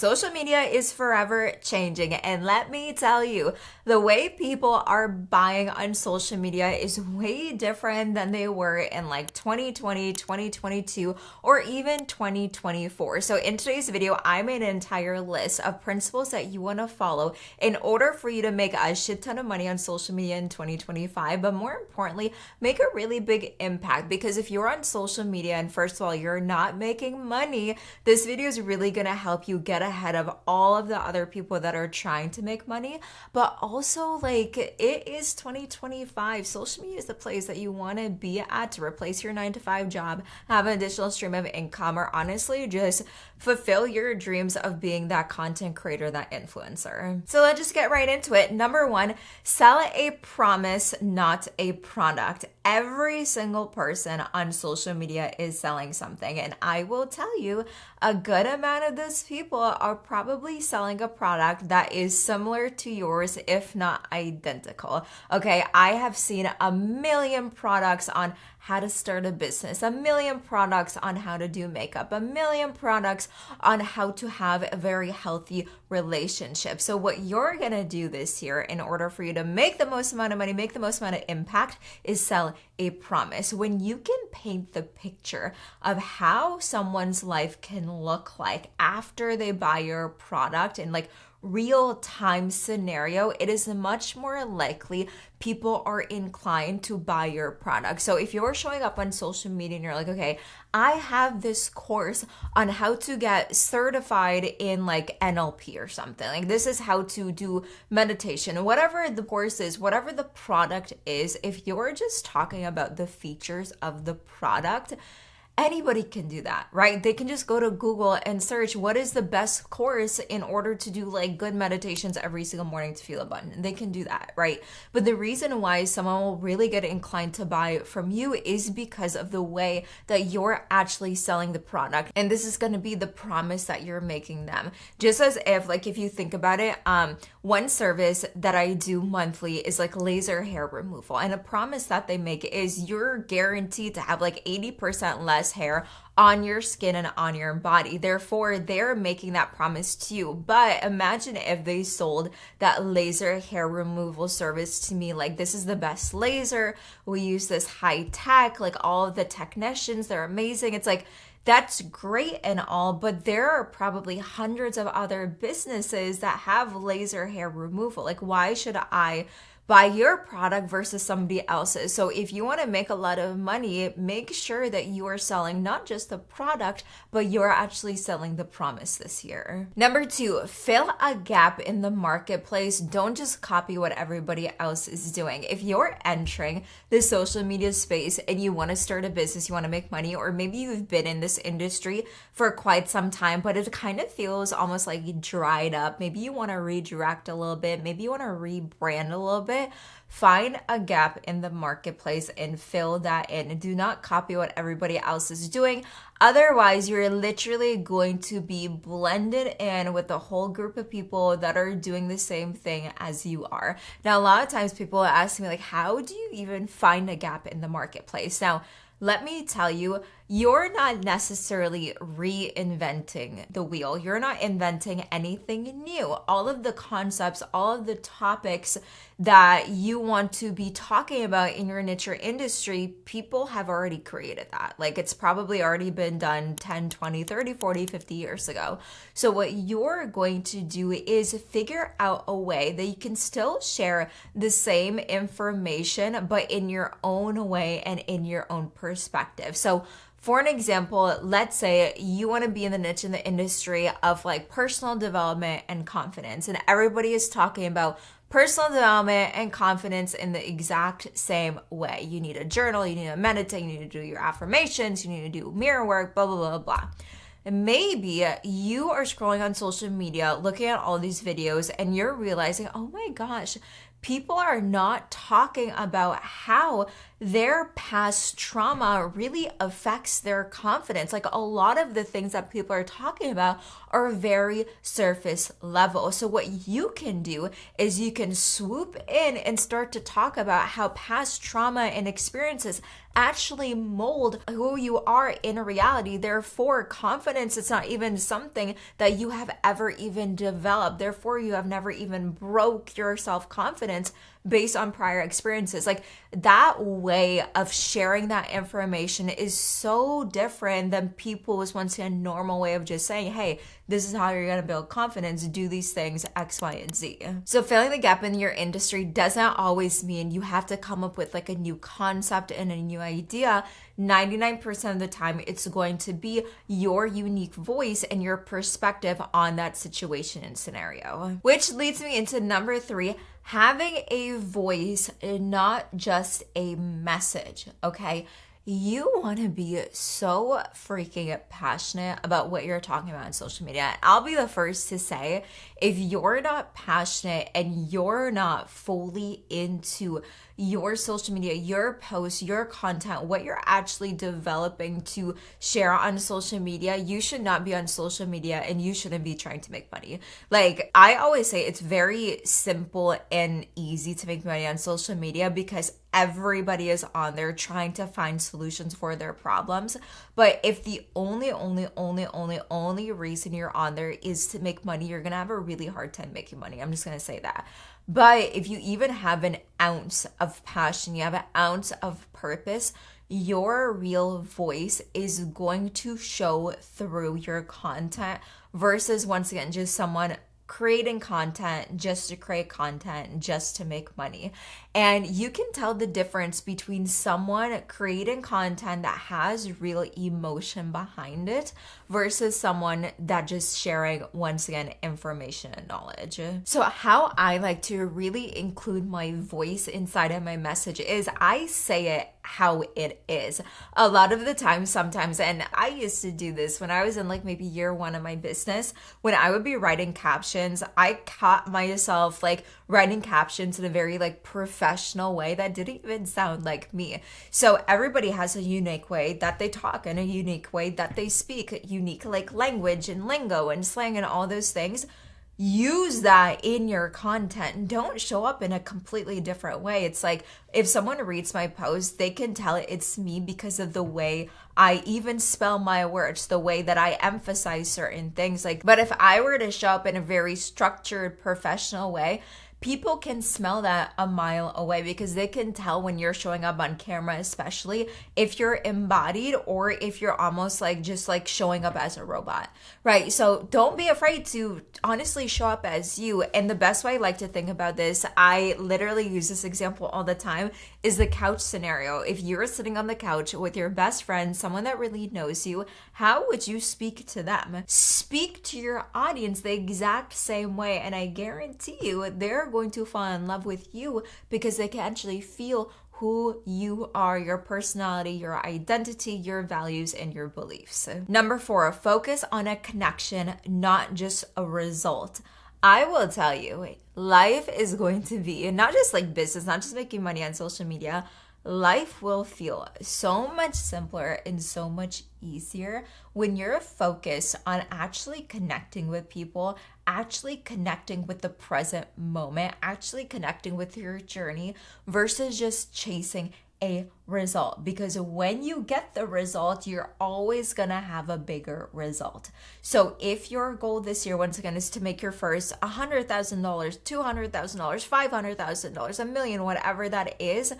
Social media is forever changing, and let me tell you, the way people are buying on social media is way different than they were in like 2020, 2022, or even 2024. So in today's video, I made an entire list of principles that you want to follow in order for you to make a shit ton of money on social media in 2025, but more importantly, make a really big impact. Because if you're on social media and first of all, you're not making money, this video is really going to help you get ahead of all of the other people that are trying to make money. But also, like, it is 2025. Social media is the place that you want to be at to replace your 9-to-5 job, have an additional stream of income, or honestly just fulfill your dreams of being that content creator, that influencer. So let's just get right into it. Number one, sell a promise, not a product. Every single person on social media is selling something, and I will tell you, a good amount of those people are probably selling a product that is similar to yours, if not identical. Okay, I have seen a million products on how to start a business, a million products on how to do makeup, a million products on how to have a very healthy relationship. So what you're gonna do this year in order for you to make the most amount of money, make the most amount of impact, is sell a promise. When you can paint the picture of how someone's life can look like after they buy your product and like real time scenario, it is much more likely people are inclined to buy your product. So if you're showing up on social media and you're like, okay, I have this course on how to get certified in like NLP or something, like this is how to do meditation, whatever the course is, whatever the product is, if you're just talking about the features of the product, anybody can do that, right? They can just go to Google and search what is the best course in order to do like good meditations every single morning to feel abundant. They can do that, right? But the reason why someone will really get inclined to buy from you is because of the way that you're actually selling the product. And this is going to be the promise that you're making them. Just as if, like, if you think about it, one service that I do monthly is like laser hair removal. And a promise that they make is you're guaranteed to have like 80% less hair on your skin and on your body. Therefore, they're making that promise to you. But imagine if they sold that laser hair removal service to me, like, this is the best laser, we use this high tech, like all of the technicians, they're amazing. It's like, that's great and all, but there are probably hundreds of other businesses that have laser hair removal. Like, why should I buy your product versus somebody else's? So if you want to make a lot of money, make sure that you are selling not just the product, but you're actually selling the promise this year. Number two, fill a gap in the marketplace. Don't just copy what everybody else is doing. If you're entering the social media space and you want to start a business, you want to make money, or maybe you've been in this industry for quite some time, but it kind of feels almost like dried up. Maybe you want to redirect a little bit. Maybe you want to rebrand a little bit. Find a gap in the marketplace and fill that in. Do not copy what everybody else is doing. Otherwise, you're literally going to be blended in with a whole group of people that are doing the same thing as you are. Now, a lot of times people ask me, like, how do you even find a gap in the marketplace? Now, let me tell you, you're not necessarily reinventing the wheel. You're not inventing anything new. All of the concepts, all of the topics that you want to be talking about in your niche or industry, people have already created that. Like, it's probably already been done 10, 20, 30, 40, 50 years ago. So what you're going to do is figure out a way that you can still share the same information, but in your own way and in your own perspective. So for an example, let's say you want to be in the niche in the industry of like personal development and confidence, and everybody is talking about personal development and confidence in the exact same way. You need a journal, you need to meditate, you need to do your affirmations, you need to do mirror work, blah, blah, blah, blah. And maybe you are scrolling on social media, looking at all these videos, and you're realizing, oh my gosh, people are not talking about how their past trauma really affects their confidence. Like a lot of the things that people are talking about are very surface level. So what you can do is you can swoop in and start to talk about how past trauma and experiences actually mold who you are in reality. Therefore, confidence is not even something that you have ever even developed. Therefore, you have never even broke your self-confidence based on prior experiences. Like that way of sharing that information is so different than people's once again normal way of just saying, hey, this is how you're going to build confidence, do these things X, Y, and Z. So filling the gap in your industry doesn't always mean you have to come up with like a new concept and a new idea. 99% of the time, it's going to be your unique voice and your perspective on that situation and scenario. Which leads me into number 3, having a voice and not just a message, okay? You want to be so freaking passionate about what you're talking about on social media. I'll be the first to say, if you're not passionate and you're not fully into your social media, your posts, your content, what you're actually developing to share on social media, you should not be on social media and you shouldn't be trying to make money. Like I always say, it's very simple and easy to make money on social media because everybody is on there trying to find solutions for their problems. But if the only reason you're on there is to make money, you're gonna have a really hard time making money. I'm just gonna say that. But if you even have an ounce of passion, you have an ounce of purpose, your real voice is going to show through your content versus, once again, just someone creating content just to create content, just to make money. And you can tell the difference between someone creating content that has real emotion behind it versus someone that just sharing, once again, information and knowledge. So how I like to really include my voice inside of my message is I say it how it is. A lot of the time, sometimes, and I used to do this when I was in like maybe year 1 of my business, when I would be writing captions, I caught myself like writing captions in a very like professional way that didn't even sound like me. So everybody has a unique way that they talk and a unique way that they speak, unique like language and lingo and slang and all those things. Use that in your content. Don't show up in a completely different way. It's like if someone reads my post, they can tell it's me because of the way I even spell my words, the way that I emphasize certain things. Like, but if I were to show up in a very structured, professional way, people can smell that a mile away because they can tell when you're showing up on camera, especially if you're embodied or if you're almost like just like showing up as a robot, right? So don't be afraid to honestly show up as you. And the best way I like to think about this, I literally use this example all the time, is the couch scenario. If you're sitting on the couch with your best friend, someone that really knows you, how would you speak to them? Speak to your audience the exact same way. And I guarantee you, they're going to fall in love with you because they can actually feel who you are, your personality, your identity, your values, and your beliefs. Number 4, focus on a connection, not just a result. I will tell you, life is going to be, not just like business, not just making money on social media, life will feel so much simpler and so much easier when you're focused on actually connecting with people, actually connecting with the present moment, actually connecting with your journey versus just chasing a result. Because when you get the result, you're always gonna have a bigger result. So if your goal this year, once again, is to make your first $100,000, $200,000, $500,000, $1 million, whatever that is,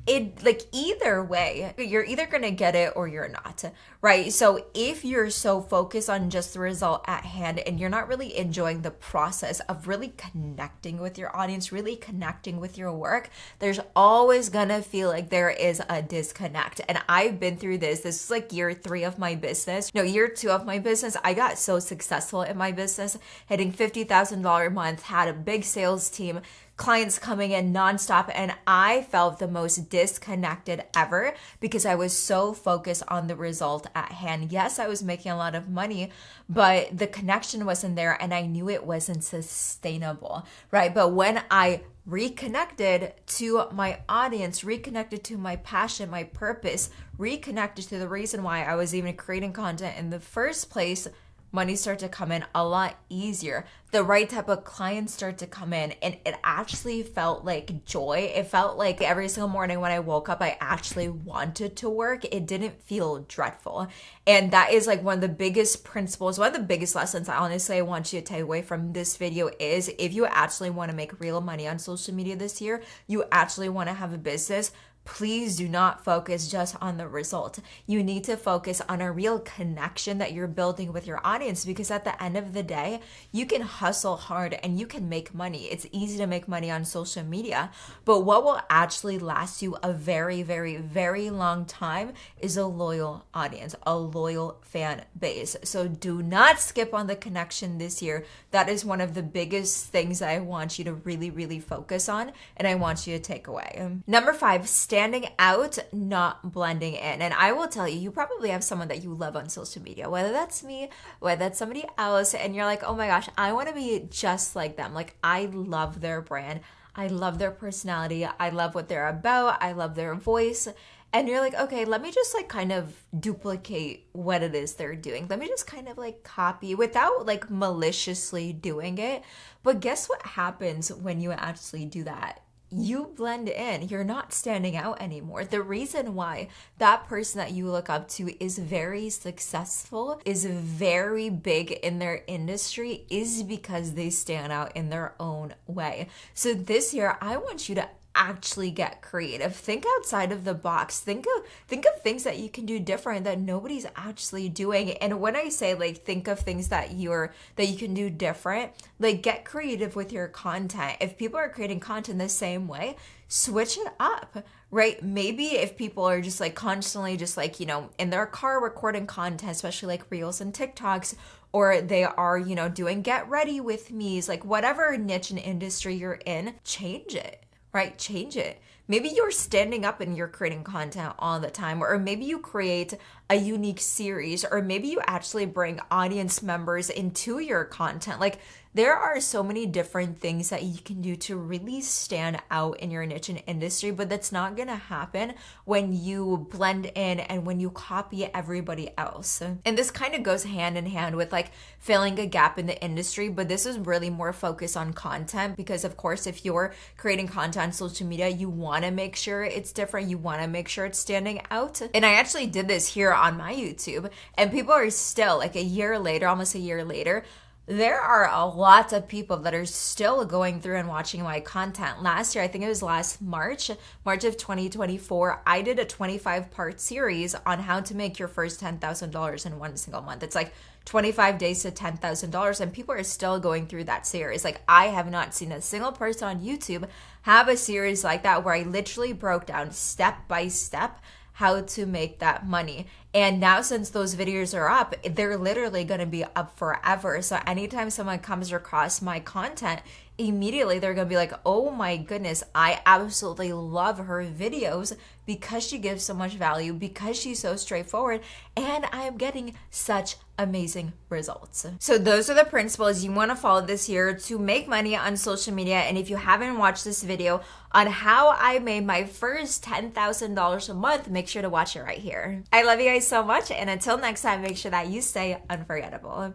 it like either way, you're either gonna get it or you're not, right? So if you're so focused on just the result at hand and you're not really enjoying the process of really connecting with your audience, really connecting with your work, there's always gonna feel like there is a disconnect. And I've been through this. This is like year 3 of my business. No, year 2 of my business. I got so successful in my business, hitting $50,000 a month, had a big sales team, clients coming in nonstop, and I felt the most disconnected ever because I was so focused on the result at hand. Yes, I was making a lot of money, but the connection wasn't there and I knew it wasn't sustainable, right? But when I reconnected to my audience, reconnected to my passion, my purpose, reconnected to the reason why I was even creating content in the first place, money start to come in a lot easier. The right type of clients start to come in, and it actually felt like joy. It felt like every single morning when I woke up, I actually wanted to work. It didn't feel dreadful. And that is like one of the biggest principles, one of the biggest lessons I honestly want you to take away from this video is if you actually want to make real money on social media this year, you actually want to have a business, please do not focus just on the result. You need to focus on a real connection that you're building with your audience, because at the end of the day, you can hustle hard and you can make money. It's easy to make money on social media, but what will actually last you a very, very, very long time is a loyal audience, a loyal fan base. So do not skip on the connection this year. That is one of the biggest things that I want you to really, really focus on, and I want you to take away. Number 5, standing out, not blending in. And I will tell you, you probably have someone that you love on social media, whether that's me, whether that's somebody else, and you're like, oh my gosh, I want to be just like them. Like, I love their brand. I love their personality. I love what they're about. I love their voice. And you're like, okay, let me just like kind of duplicate what it is they're doing. Let me just kind of like copy without like maliciously doing it. But guess what happens when you actually do that? You blend in. You're not standing out anymore. The reason why that person that you look up to is very successful, is very big in their industry, is because they stand out in their own way. So this year, I want you to actually get creative. Think outside of the box. Think of things that you can do different that nobody's actually doing. And when I say like think of things that you can do different, like get creative with your content. If people are creating content the same way, switch it up, right? Maybe if people are just like constantly just like, in their car recording content, especially like Reels and TikToks, or they are, doing get ready with me's, like whatever niche and industry you're in, change it. Right? Change it. Maybe you're standing up and you're creating content all the time, or maybe you create a unique series, or maybe you actually bring audience members into your content. Like there are so many different things that you can do to really stand out in your niche and industry, but that's not going to happen when you blend in and when you copy everybody else. And this kind of goes hand in hand with like filling a gap in the industry, but this is really more focused on content because of course, if you're creating content on social media, you want to make sure it's different. You want to make sure it's standing out. And I actually did this here on my YouTube, and people are still like a year later, almost a year later, there are a lot of people that are still going through and watching my content. Last year, I think it was last March of 2024, I did a 25-part series on how to make your first $10,000 in one single month. It's like 25 days to $10,000, and people are still going through that series. Like I have not seen a single person on YouTube have a series like that where I literally broke down step by step how to make that money. And now since those videos are up, they're literally going to be up forever. So anytime someone comes across my content, immediately they're going to be like, oh my goodness, I absolutely love her videos because she gives so much value, because she's so straightforward, and I'm getting such amazing results. So those are the principles you want to follow this year to make money on social media. And if you haven't watched this video on how I made my first $10,000 a month, make sure to watch it right here. I love you guys so much, and until next time, make sure that you stay unforgettable.